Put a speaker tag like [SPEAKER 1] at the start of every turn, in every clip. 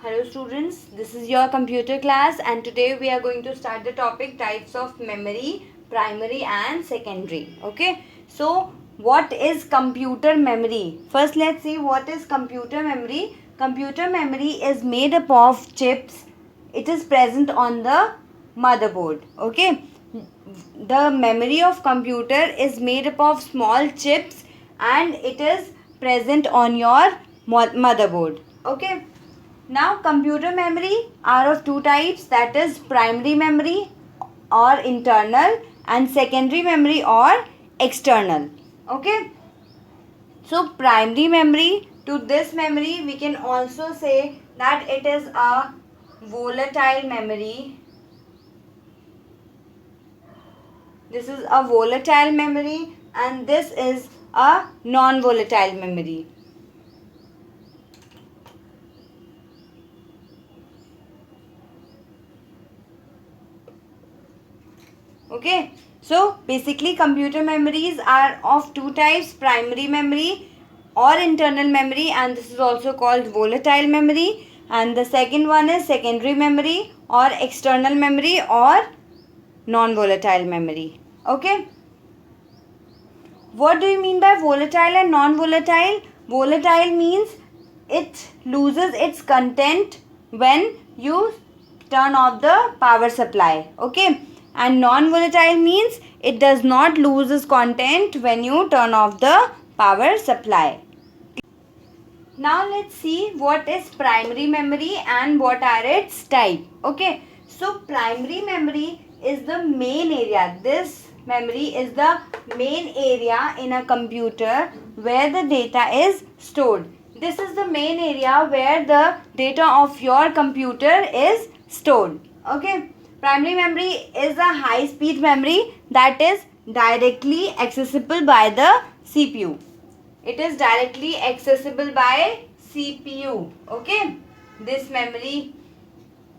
[SPEAKER 1] Hello students, this is your computer class and today we are going to start the topic types of memory, primary and secondary. Okay, so what is computer memory? First let's see what is computer memory. Computer memory is made up of chips. It is present on the motherboard. Okay, the memory of computer is made up of small chips and it is present on your motherboard. Okay. Now computer memory are of two types, that is primary memory or internal and secondary memory or external. Okay. So primary memory, to this memory we can also say that it is a volatile memory. This is a volatile memory and this is a non-volatile memory. Okay, so basically computer memories are of two types, primary memory or internal memory, and this is also called volatile memory, and the second one is secondary memory or external memory or non-volatile memory. Okay, what do you mean by volatile and non-volatile? Volatile means it loses its content when you turn off the power supply. Okay, and non-volatile means it does not lose its content when you turn off the power supply. Now let's see what is primary memory and what are its type. Okay, so primary memory is the main area. This memory is the main area in a computer where the data is stored. This is the main area where the data of your computer is stored. Okay, primary memory is a high speed memory that is directly accessible by the CPU. It is directly accessible by CPU. Okay, this memory,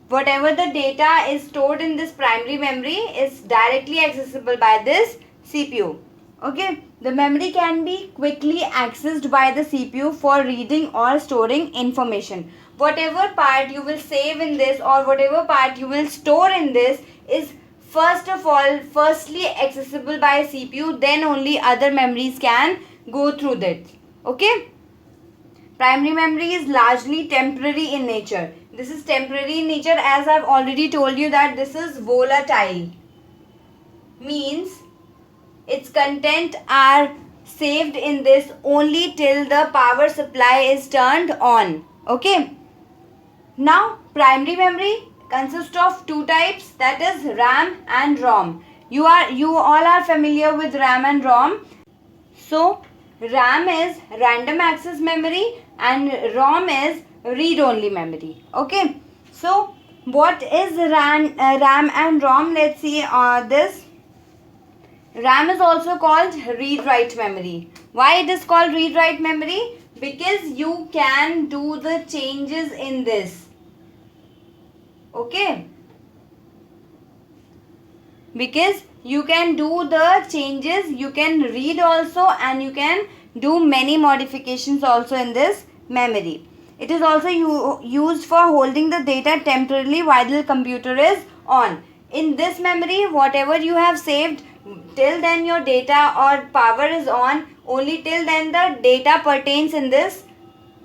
[SPEAKER 1] whatever the data is stored in this primary memory is directly accessible by this CPU. Okay, the memory can be quickly accessed by the CPU for reading or storing information. Whatever part you will save in this or whatever part you will store in this is firstly accessible by CPU, then only other memories can go through that. Okay, primary memory is largely temporary in nature. This is temporary in nature, as I've already told you that this is volatile, means its content are saved in this only till the power supply is turned on. Okay, now primary memory consists of two types, that is RAM and ROM. You all are familiar with RAM and ROM. So RAM is random access memory and ROM is read-only memory. Okay. So what is RAM and ROM? Let's see this. RAM is also called read-write memory. Why it is called read-write memory? Because you can do the changes in this. Okay. Because you can do the changes, you can read also and you can do many modifications also in this memory. It is also used for holding the data temporarily while the computer is on. In this memory, whatever you have saved, till then your data or power is on, only till then the data pertains in this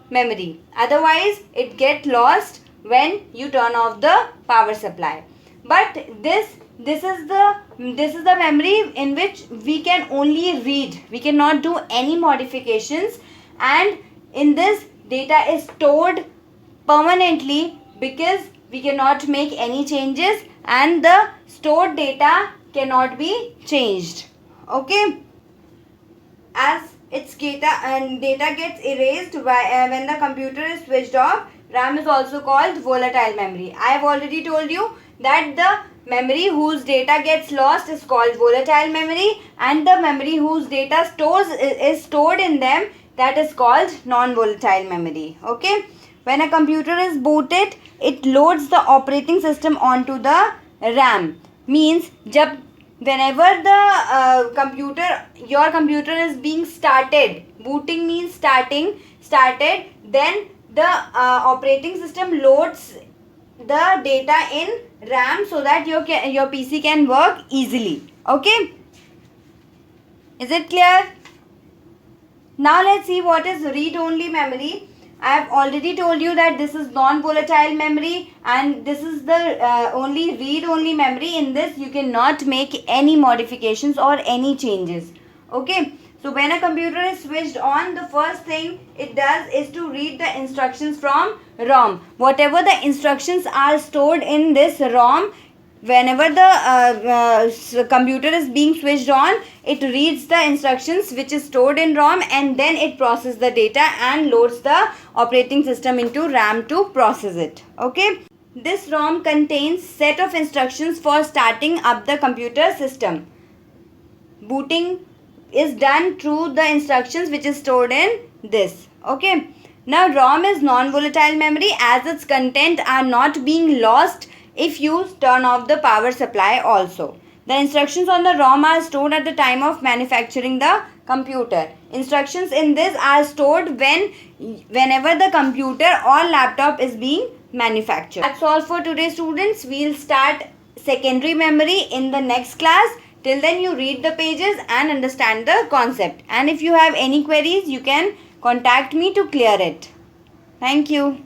[SPEAKER 1] memory. Otherwise, it gets lost when you turn off the power supply. But this is the memory in which we can only read. We cannot do any modifications, and in this data is stored permanently because we cannot make any changes and the stored data cannot be changed. Okay, as its data gets erased when the computer is switched off. RAM is also called volatile memory. I have already told you that the memory whose data gets lost is called volatile memory, and the memory whose data is stored in them, that is called non-volatile memory. Okay, when a computer is booted, it loads the operating system onto the RAM. Means whenever the your computer is being started, booting means started, then the operating system loads the data in RAM so that your PC can work easily. Okay, is it clear? Now let's see what is read-only memory. I have already told you that this is non-volatile memory and this is the only read-only memory. In this you cannot make any modifications or any changes. Okay, so when a computer is switched on, the first thing it does is to read the instructions from ROM. Whatever the instructions are stored in this ROM, whenever the computer is being switched on, it reads the instructions which is stored in ROM and then it processes the data and loads the operating system into RAM to process it. Okay, this ROM contains set of instructions for starting up the computer system. Booting is done through the instructions which is stored in this. Okay, now ROM is non-volatile memory as its content are not being lost if you turn off the power supply also. The instructions on the ROM are stored at the time of manufacturing the computer. Instructions in this are stored whenever the computer or laptop is being manufactured. That's all for today, students. We'll start secondary memory in the next class. Till then you read the pages and understand the concept. And if you have any queries, you can contact me to clear it. Thank you.